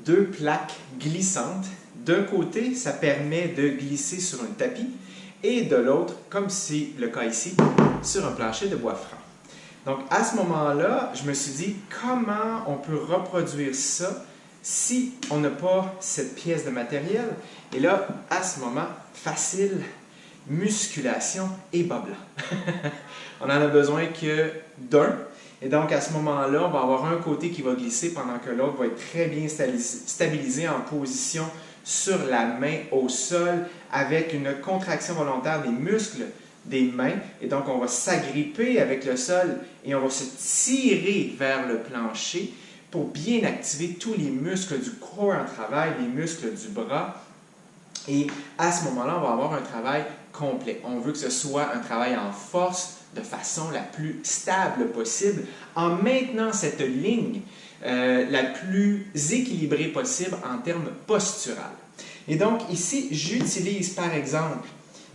deux plaques glissantes. D'un côté, ça permet de glisser sur un tapis et de l'autre, comme c'est le cas ici, sur un plancher de bois franc. Donc, à ce moment-là, je me suis dit, comment on peut reproduire ça si on n'a pas cette pièce de matériel? Et là, à ce moment, facile, musculation et bas blanc. On n'en a besoin que d'un. Et donc, à ce moment-là, on va avoir un côté qui va glisser pendant que l'autre va être très bien stabilisé en position sur la main au sol avec une contraction volontaire des muscles des mains. Et donc, on va s'agripper avec le sol et on va se tirer vers le plancher pour bien activer tous les muscles du corps en travail, les muscles du bras. Et à ce moment-là, on va avoir un travail complet. On veut que ce soit un travail en force de façon la plus stable possible en maintenant cette ligne la plus équilibrée possible en termes posturales. Et donc ici, j'utilise par exemple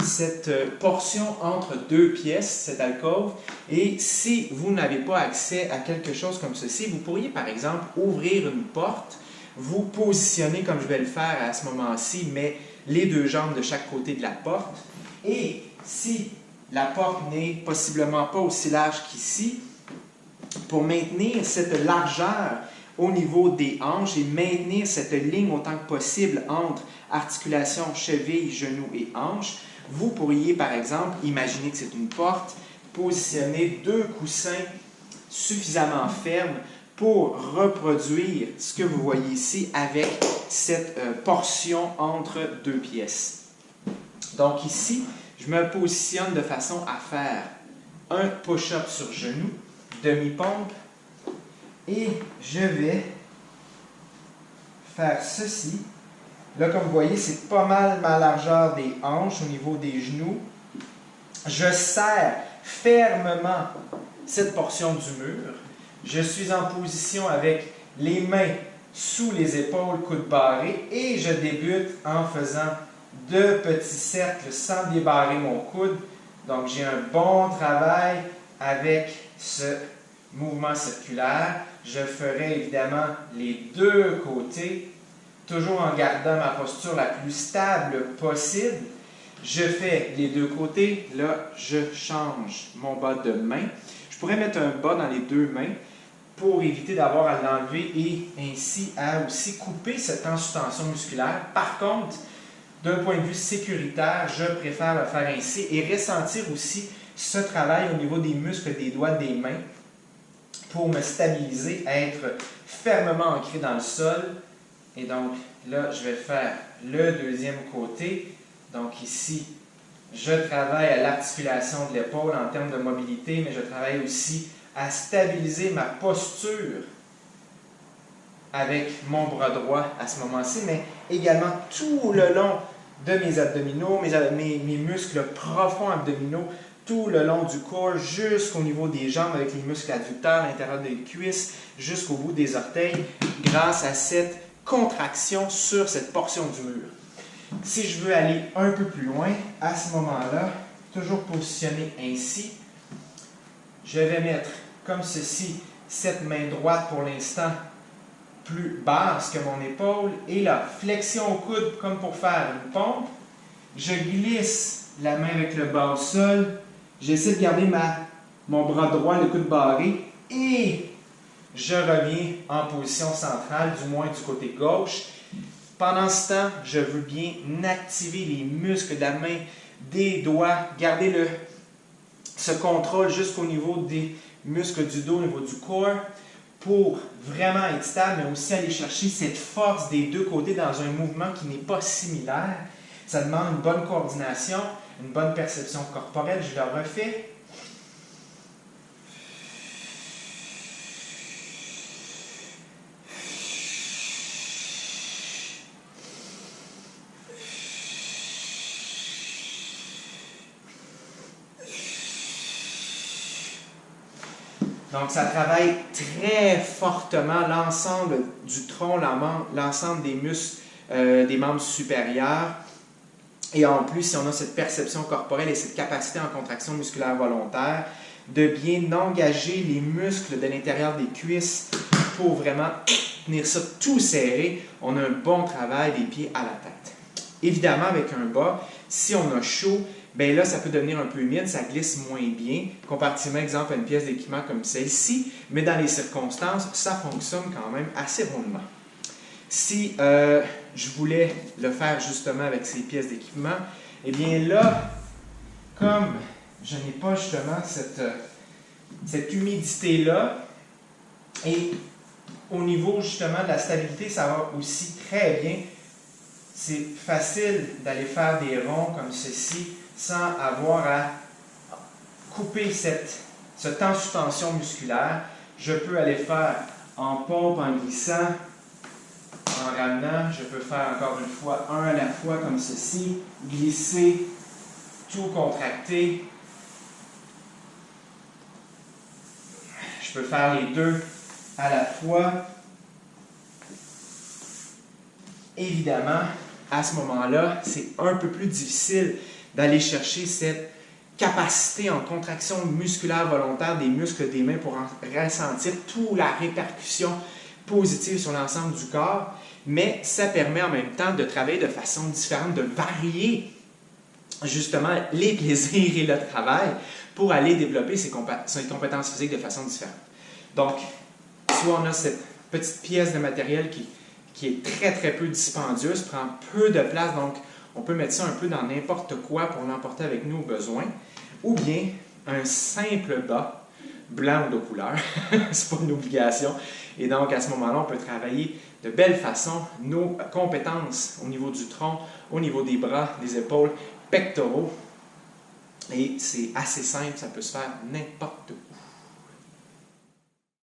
cette portion entre deux pièces, cette alcôve, et si vous n'avez pas accès à quelque chose comme ceci, vous pourriez par exemple ouvrir une porte, vous positionner comme je vais le faire à ce moment-ci, mais les deux jambes de chaque côté de la porte, et si la porte n'est possiblement pas aussi large qu'ici, pour maintenir cette largeur au niveau des hanches et maintenir cette ligne autant que possible entre articulation, cheville, genou et hanche, vous pourriez par exemple, imaginer que c'est une porte, positionner deux coussins suffisamment fermes pour reproduire ce que vous voyez ici avec cette portion entre deux pièces. Donc ici, je me positionne de façon à faire un push-up sur genou, demi-pompe, et je vais faire ceci. Là, comme vous voyez, c'est pas mal ma largeur des hanches au niveau des genoux. Je serre fermement cette portion du mur. Je suis en position avec les mains sous les épaules, coudes barrés, et je débute en faisant deux petits cercles sans débarrer mon coude. Donc, j'ai un bon travail avec ce mouvement circulaire. Je ferai évidemment les deux côtés, toujours en gardant ma posture la plus stable possible. Je fais les deux côtés. Là, je change mon bas de main. Je pourrais mettre un bas dans les deux mains pour éviter d'avoir à l'enlever et ainsi à aussi couper cette tension musculaire. Par contre, d'un point de vue sécuritaire, je préfère le faire ainsi et ressentir aussi ce travail au niveau des muscles des doigts des mains pour me stabiliser, être fermement ancré dans le sol. Et donc, là, je vais faire le deuxième côté. Donc ici, je travaille à l'articulation de l'épaule en termes de mobilité, mais je travaille aussi à stabiliser ma posture avec mon bras droit à ce moment-ci, mais également tout le long de mes abdominaux, mes muscles profonds abdominaux, tout le long du corps, jusqu'au niveau des jambes avec les muscles adducteurs, l'intérieur des cuisses, jusqu'au bout des orteils, grâce à cette contraction sur cette portion du mur. Si je veux aller un peu plus loin, à ce moment-là, toujours positionné ainsi, je vais mettre comme ceci, cette main droite pour l'instant plus basse que mon épaule, et là, flexion au coude comme pour faire une pompe. Je glisse la main avec le bas au sol, j'essaie de garder mon bras droit, le coude barré, et je reviens en position centrale, du moins du côté gauche. Pendant ce temps, je veux bien activer les muscles de la main, des doigts, garder ce contrôle jusqu'au niveau des muscles du dos, au niveau du corps, pour vraiment être stable, mais aussi aller chercher cette force des deux côtés dans un mouvement qui n'est pas similaire. Ça demande une bonne coordination, une bonne perception corporelle. Je le refais. Donc, ça travaille très fortement l'ensemble du tronc, l'ensemble des muscles des membres supérieurs. Et en plus, si on a cette perception corporelle et cette capacité en contraction musculaire volontaire, de bien engager les muscles de l'intérieur des cuisses pour vraiment tenir ça tout serré, on a un bon travail des pieds à la tête. Évidemment, avec un bas, si on a chaud, bien là, ça peut devenir un peu humide, ça glisse moins bien, comparativement, exemple, à une pièce d'équipement comme celle-ci, mais dans les circonstances, ça fonctionne quand même assez rondement. Si je voulais le faire justement avec ces pièces d'équipement, eh bien là, comme je n'ai pas justement cette humidité-là, et au niveau justement de la stabilité, ça va aussi très bien. C'est facile d'aller faire des ronds comme ceci sans avoir à couper ce temps sous tension musculaire. Je peux aller faire en pompe, en glissant, en ramenant. Je peux faire encore une fois un à la fois comme ceci, glisser, tout contracter. Je peux faire les deux à la fois. Évidemment, à ce moment-là, c'est un peu plus difficile d'aller chercher cette capacité en contraction musculaire volontaire des muscles des mains pour en ressentir toute la répercussion positive sur l'ensemble du corps, mais ça permet en même temps de travailler de façon différente, de varier justement les plaisirs et le travail pour aller développer ses compétences physiques de façon différente. Donc, soit on a cette petite pièce de matériel qui est très très peu dispendieuse, prend peu de place, donc on peut mettre ça un peu dans n'importe quoi pour l'emporter avec nous au besoin, ou bien un simple bas blanc ou de couleur, c'est pas une obligation, et donc à ce moment-là, on peut travailler de belle façon nos compétences au niveau du tronc, au niveau des bras, des épaules, pectoraux, et c'est assez simple, ça peut se faire n'importe où.